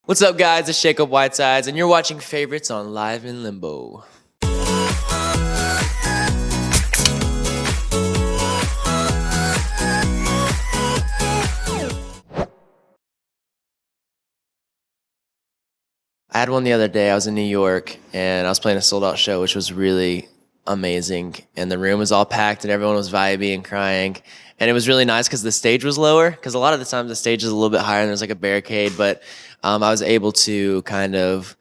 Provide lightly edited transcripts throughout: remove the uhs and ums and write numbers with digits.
What's up, guys? It's Shake Up Whitesides, and you're watching Favorites on Live in Limbo. I had one the other day. I was in New York, and I was playing a sold-out show, which was really amazing. And the room was all packed, and everyone was vibey and crying. And it was really nice because the stage was lower. Because a lot of the times the stage is a little bit higher, and there's like a barricade. But I was able to kind of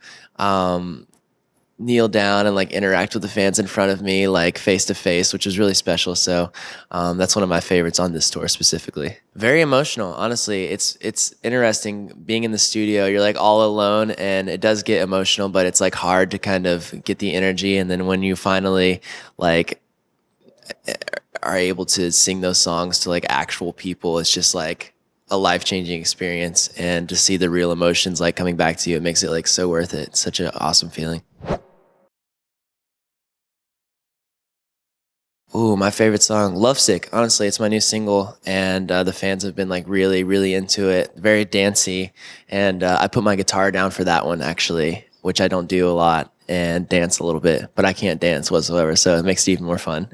kneel down and like interact with the fans in front of me, like face to face, which was really special. So that's one of my favorites on this tour specifically. Very emotional, honestly. It's interesting being in the studio. You're like all alone, and it does get emotional, but it's like hard to kind of get the energy. And then when you finally like are able to sing those songs to like actual people, it's just like a life-changing experience. And to see the real emotions like coming back to you, it makes it like so worth it. It's such an awesome feeling. Ooh, my favorite song, Lovesick. Honestly, it's my new single, and the fans have been like really, really into it. Very dancey, and I put my guitar down for that one actually, which I don't do a lot, and dance a little bit, but I can't dance whatsoever, so it makes it even more fun.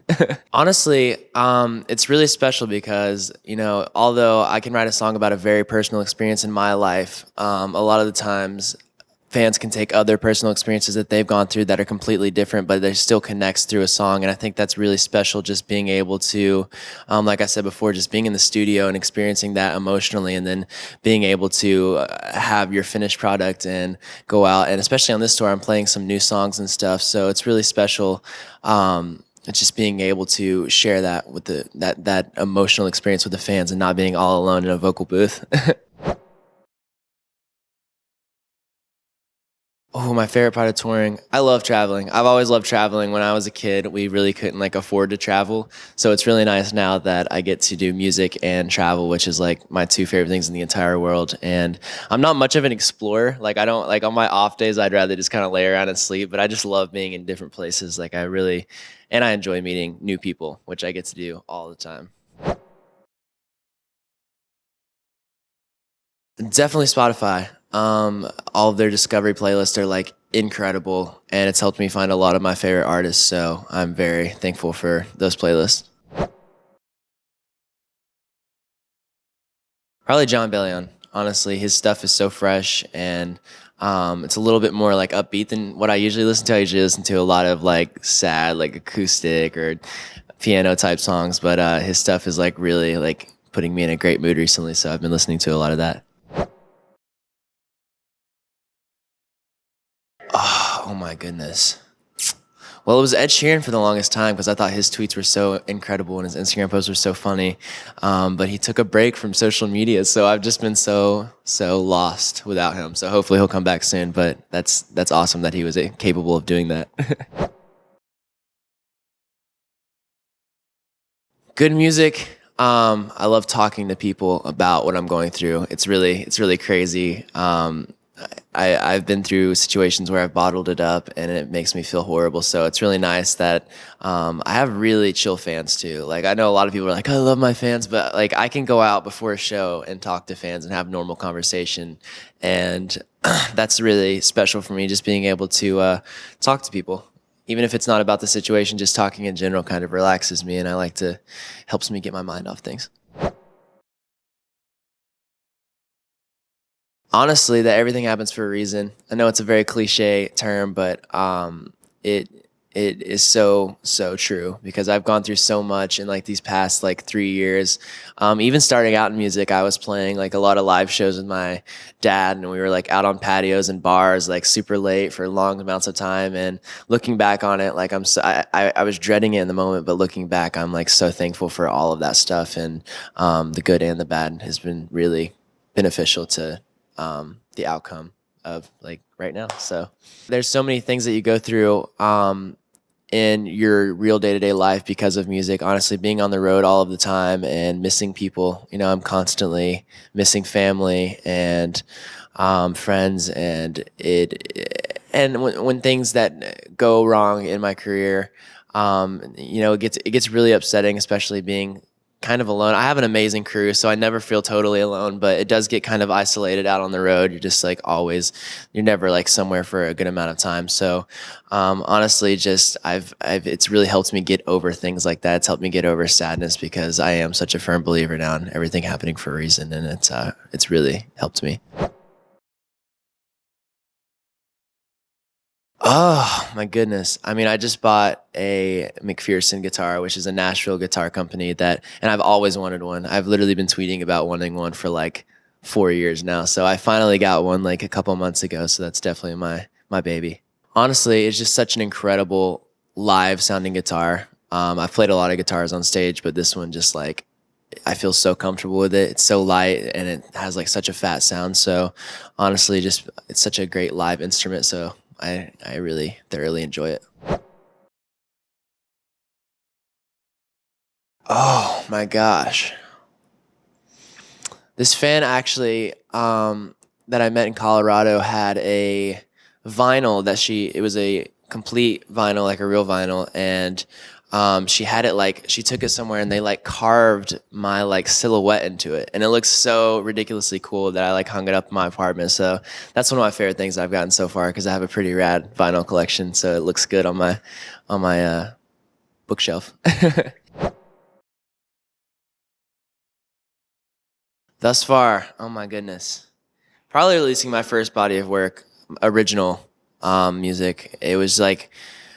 Honestly, it's really special because, although I can write a song about a very personal experience in my life, a lot of the times fans can take other personal experiences that they've gone through that are completely different, but they still connects through a song. And I think that's really special, just being able to, like I said before, just being in the studio and experiencing that emotionally, and then being able to have your finished product and go out. And especially on this tour, I'm playing some new songs and stuff. So it's really special. It's just being able to share that with that emotional experience with the fans and not being all alone in a vocal booth. Oh, my favorite part of touring. I love traveling. I've always loved traveling. When I was a kid, we really couldn't like afford to travel. So it's really nice now that I get to do music and travel, which is like my two favorite things in the entire world. And I'm not much of an explorer. Like I don't like on my off days, I'd rather just kind of lay around and sleep, but I just love being in different places. And I enjoy meeting new people, which I get to do all the time. Definitely Spotify. All of their discovery playlists are like incredible, and it's helped me find a lot of my favorite artists. So I'm very thankful for those playlists. Probably John Bellion. Honestly, his stuff is so fresh, and it's a little bit more like upbeat than what I usually listen to. I usually listen to a lot of like sad, like acoustic or piano type songs, but his stuff is like really like putting me in a great mood recently. So I've been listening to a lot of that. Oh my goodness. Well, it was Ed Sheeran for the longest time because I thought his tweets were so incredible and his Instagram posts were so funny. But he took a break from social media, so I've just been so lost without him. So hopefully he'll come back soon. But that's awesome that he was capable of doing that. Good music. I love talking to people about what I'm going through. It's really crazy. I've been through situations where I've bottled it up and it makes me feel horrible. So it's really nice that I have really chill fans too. Like I know a lot of people are like, I love my fans, but like I can go out before a show and talk to fans and have normal conversation, and that's really special for me. Just being able to talk to people, even if it's not about the situation, just talking in general kind of relaxes me, and I like to helps me get my mind off things. Honestly, that everything happens for a reason. I know it's a very cliche term, but it it is so true because I've gone through so much in like these past like 3 years. Even starting out in music, I was playing like a lot of live shows with my dad, and we were like out on patios and bars like super late for long amounts of time. And looking back on it, like I was dreading it in the moment, but looking back, I'm like so thankful for all of that stuff, and the good and the bad has been really beneficial to the outcome of like right now. So there's so many things that you go through in your real day-to-day life because of music. Honestly, being on the road all of the time and missing people, I'm constantly missing family and friends, and when things that go wrong in my career, it gets really upsetting, especially being kind of alone. I have an amazing crew, so I never feel totally alone, but it does get kind of isolated out on the road. You're just like always, you're never like somewhere for a good amount of time. So, honestly, just it's really helped me get over things like that. It's helped me get over sadness because I am such a firm believer now in everything happening for a reason, and it's really helped me. Oh my goodness. I mean, I just bought a McPherson guitar, which is a Nashville guitar company and I've always wanted one. I've literally been tweeting about wanting one for like 4 years now. So I finally got one like a couple months ago. So that's definitely my baby. Honestly, it's just such an incredible live sounding guitar. I've played a lot of guitars on stage, but this one just like I feel so comfortable with it. It's so light and it has like such a fat sound. So honestly, just it's such a great live instrument. So I really thoroughly enjoy it. Oh my gosh. This fan actually that I met in Colorado had a vinyl it was a complete vinyl, like a real vinyl, and she had it like she took it somewhere and they like carved my like silhouette into it, and it looks so ridiculously cool that I like hung it up in my apartment. So that's one of my favorite things I've gotten so far because I have a pretty rad vinyl collection, so it looks good on my bookshelf. Thus far, oh my goodness. Probably releasing my first body of work, original music. It was like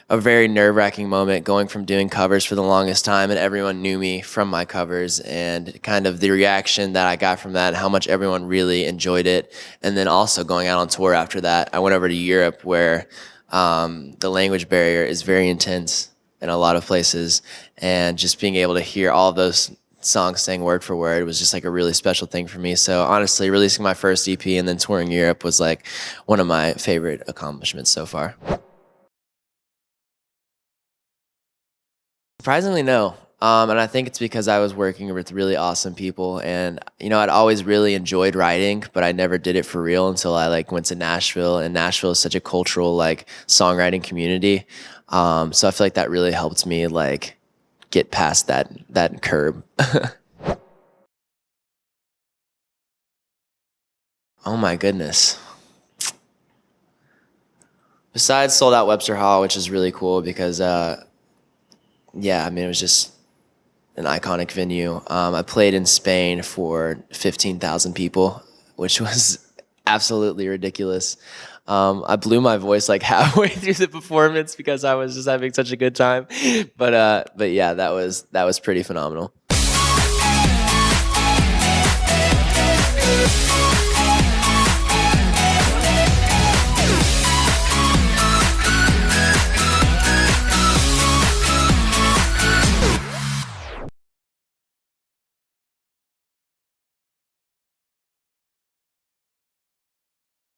a very nerve-wracking moment going from doing covers for the longest time and everyone knew me from my covers and kind of the reaction that I got from that and how much everyone really enjoyed it. And then also going out on tour after that. I went over to Europe where the language barrier is very intense in a lot of places, and just being able to hear all of those songs sang word for word was just like a really special thing for me. So honestly, releasing my first EP and then touring Europe was like one of my favorite accomplishments so far. Surprisingly, no. And I think it's because I was working with really awesome people, and I'd always really enjoyed writing, but I never did it for real until I like went to Nashville, and Nashville is such a cultural like songwriting community. So I feel like that really helped me like get past that curb. Oh my goodness. Besides sold out Webster Hall, which is really cool because yeah, I mean it was just an iconic venue. I played in Spain for 15,000 people, which was absolutely ridiculous. I blew my voice like halfway through the performance because I was just having such a good time. But yeah, that was pretty phenomenal.